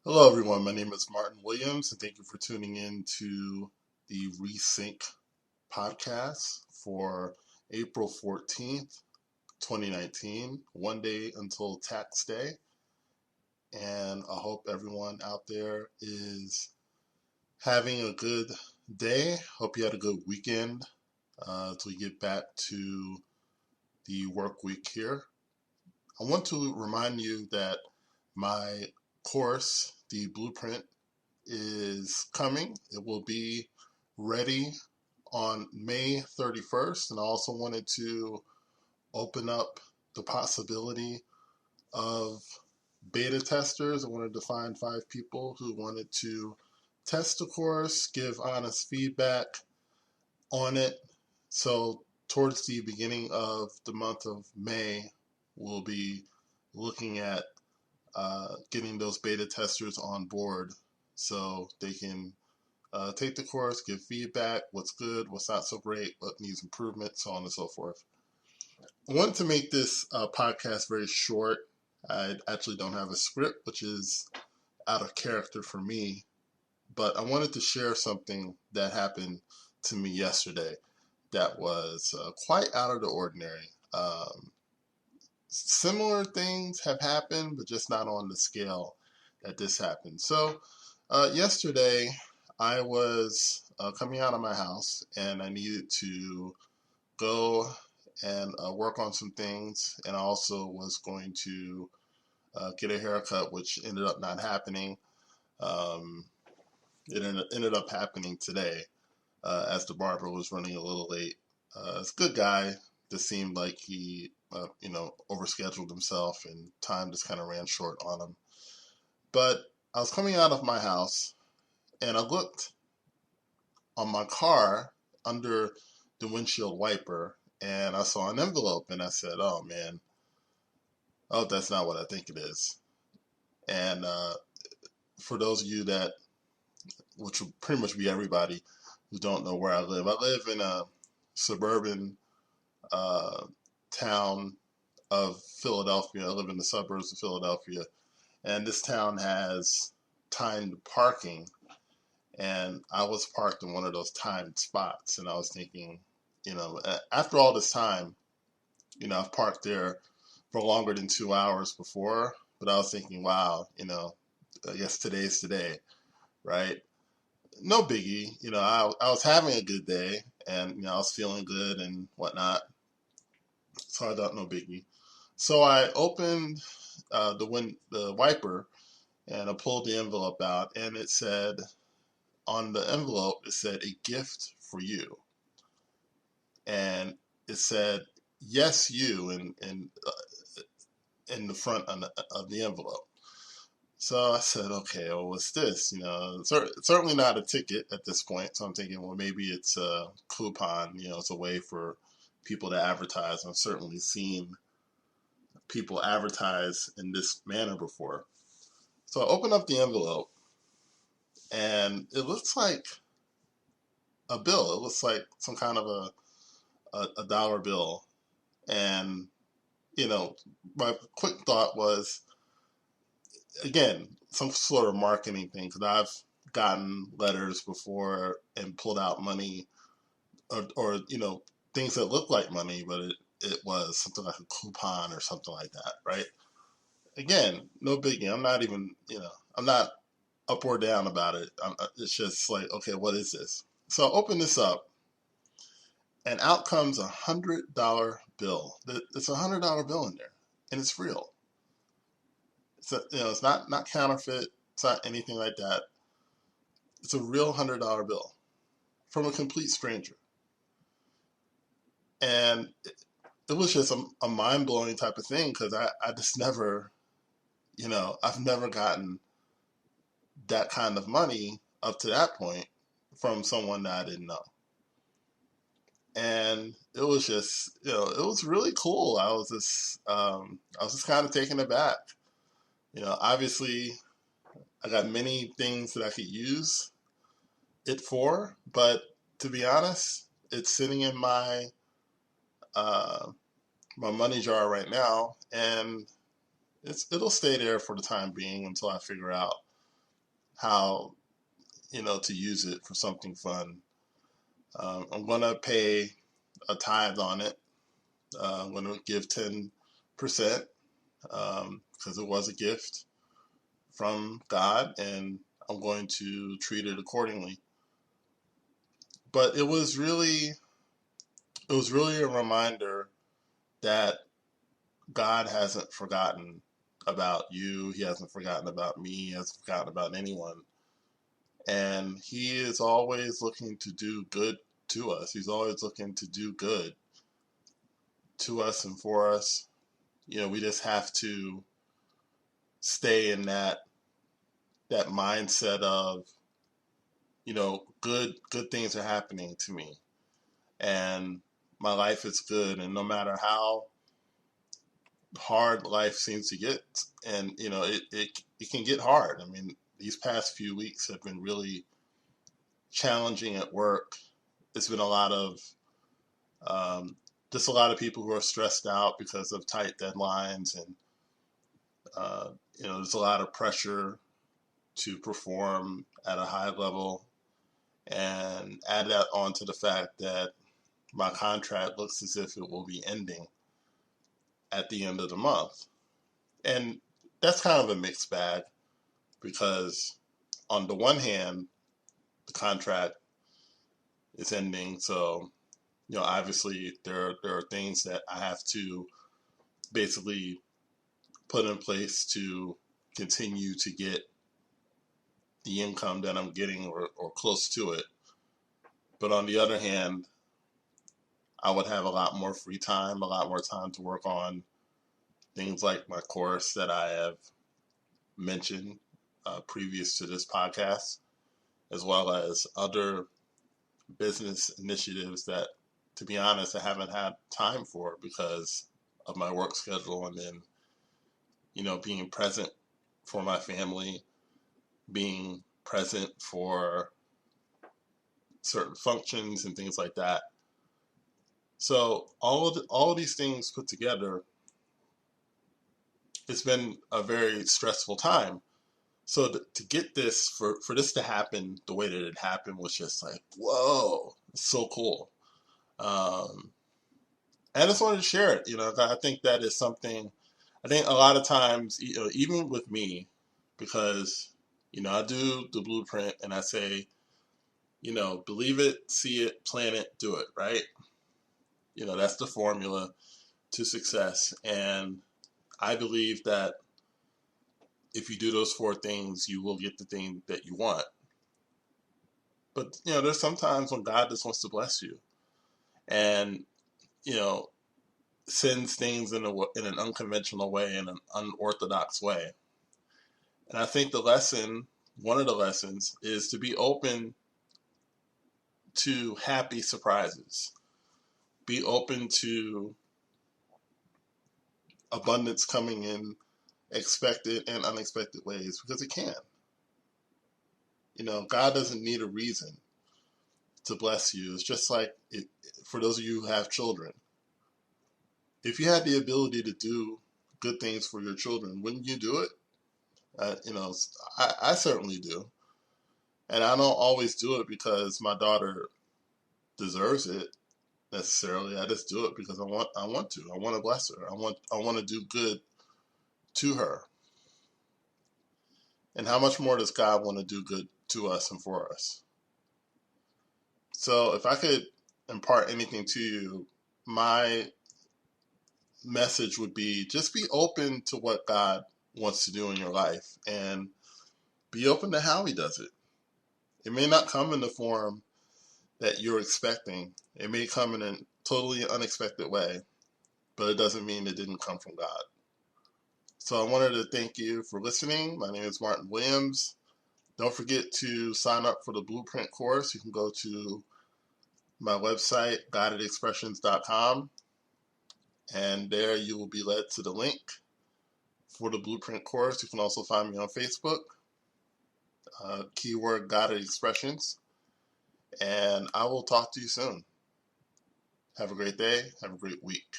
Hello, everyone. My name is Martin Williams, and thank you for tuning in to the Resync podcast for April 14th, 2019, one day until tax day. And I hope everyone out there is having a good day. Hope you had a good weekend until we get back to the work week here. I want to remind you that my course, the Blueprint, is coming. It will be ready on May 31st. And I also wanted to open up the possibility of beta testers. I wanted to find 5 people who wanted to test the course, give honest feedback on it. So, towards the beginning of the month of May, we'll be looking at getting those beta testers on board so they can take the course, give feedback, what's good, what's not so great, what needs improvement, so on and so forth. I wanted to make this podcast very short. I actually don't have a script, which is out of character for me, but I wanted to share something that happened to me yesterday that was quite out of the ordinary. Similar things have happened, but just not on the scale that this happened. So, yesterday, I was coming out of my house and I needed to go and work on some things. And I also was going to get a haircut, which ended up not happening. Um, ended up happening today as the barber was running a little late. It's a good guy. Just seemed like he, overscheduled himself and time just kind of ran short on him. But I was coming out of my house and I looked on my car under the windshield wiper and I saw an envelope and I said, oh man, oh, that's not what I think it is. And for those of you that, which will pretty much be everybody who don't know where I live in a suburban uh, town of Philadelphia. I live in the suburbs of Philadelphia. And this town has timed parking. And I was parked in one of those timed spots. And I was thinking, after all this time, I've parked there for longer than 2 hours before. But I was thinking, wow, I guess today's today, right? No biggie. I was having a good day and, I was feeling good and whatnot. So I thought, no biggie. So I opened the wiper and I pulled the envelope out and it said, on the envelope, it said a gift for you. And it said, yes, you, in the front of the envelope. So I said, okay, well, what's this? Certainly not a ticket at this point. So I'm thinking, well, maybe it's a coupon. It's a way for people to advertise. I've certainly seen people advertise in this manner before. So I open up the envelope, and it looks like a bill. It looks like some kind of a dollar bill. And, my quick thought was, again, some sort of marketing thing, because I've gotten letters before and pulled out money or things that look like money, but it was something like a coupon or something like that, right? Again, no biggie. I'm not even, I'm not up or down about it. It's just like, okay, what is this? So I open this up, and out comes $100 bill. It's $100 bill in there, and it's real. It's not counterfeit. It's not anything like that. It's a real $100 bill from a complete stranger, and it was just a mind blowing type of thing because I just never, I've never gotten that kind of money up to that point from someone that I didn't know. And it was just, it was really cool. I was just kind of taken aback. Obviously, I got many things that I could use it for, but to be honest, it's sitting in uh, my money jar right now, and it'll stay there for the time being until I figure out how, to use it for something fun. I'm going to pay a tithe on it. I'm going to give 10% because it was a gift from God, and I'm going to treat it accordingly. But it was really a reminder that God hasn't forgotten about you. He hasn't forgotten about me. He hasn't forgotten about anyone. And he is always looking to do good to us. He's always looking to do good to us and for us. We just have to stay in that mindset of, good things are happening to me, and my life is good, and no matter how hard life seems to get, and it can get hard. I mean, these past few weeks have been really challenging at work. It's been a lot of just a lot of people who are stressed out because of tight deadlines, and there's a lot of pressure to perform at a high level, and add that onto the fact that my contract looks as if it will be ending at the end of the month. And that's kind of a mixed bag because on the one hand, the contract is ending. So, obviously there are things that I have to basically put in place to continue to get the income that I'm getting or close to it. But on the other hand, I would have a lot more free time, a lot more time to work on things like my course that I have mentioned previous to this podcast, as well as other business initiatives that, to be honest, I haven't had time for because of my work schedule, and then, being present for my family, being present for certain functions and things like that. So all of these things put together, it's been a very stressful time. So to get this, for this to happen the way that it happened was just like, whoa, it's so cool. And I just wanted to share it. I think that is something, I think a lot of times, even with me, because, I do the blueprint and I say, believe it, see it, plan it, do it, right? That's the formula to success. And I believe that if you do those four things, you will get the thing that you want. But, there's sometimes when God just wants to bless you and, sends things in an unconventional way, in an unorthodox way. And I think one of the lessons is to be open to happy surprises. Be open to abundance coming in expected and unexpected ways, because it can. God doesn't need a reason to bless you. It's just like for those of you who have children. If you had the ability to do good things for your children, wouldn't you do it? I certainly do. And I don't always do it because my daughter deserves it necessarily. I just do it because I want to. I want to bless her. I want to do good to her. And how much more does God want to do good to us and for us? So if I could impart anything to you, my message would be just be open to what God wants to do in your life, and be open to how he does it. It may not come in the form that you're expecting. It may come in a totally unexpected way, but it doesn't mean it didn't come from God. So I wanted to thank you for listening. My name is Martin Williams. Don't forget to sign up for the Blueprint course. You can go to my website, guidedexpressions.com, and there you will be led to the link for the Blueprint course. You can also find me on Facebook, keyword Guided Expressions, and I will talk to you soon. Have a great day. Have a great week.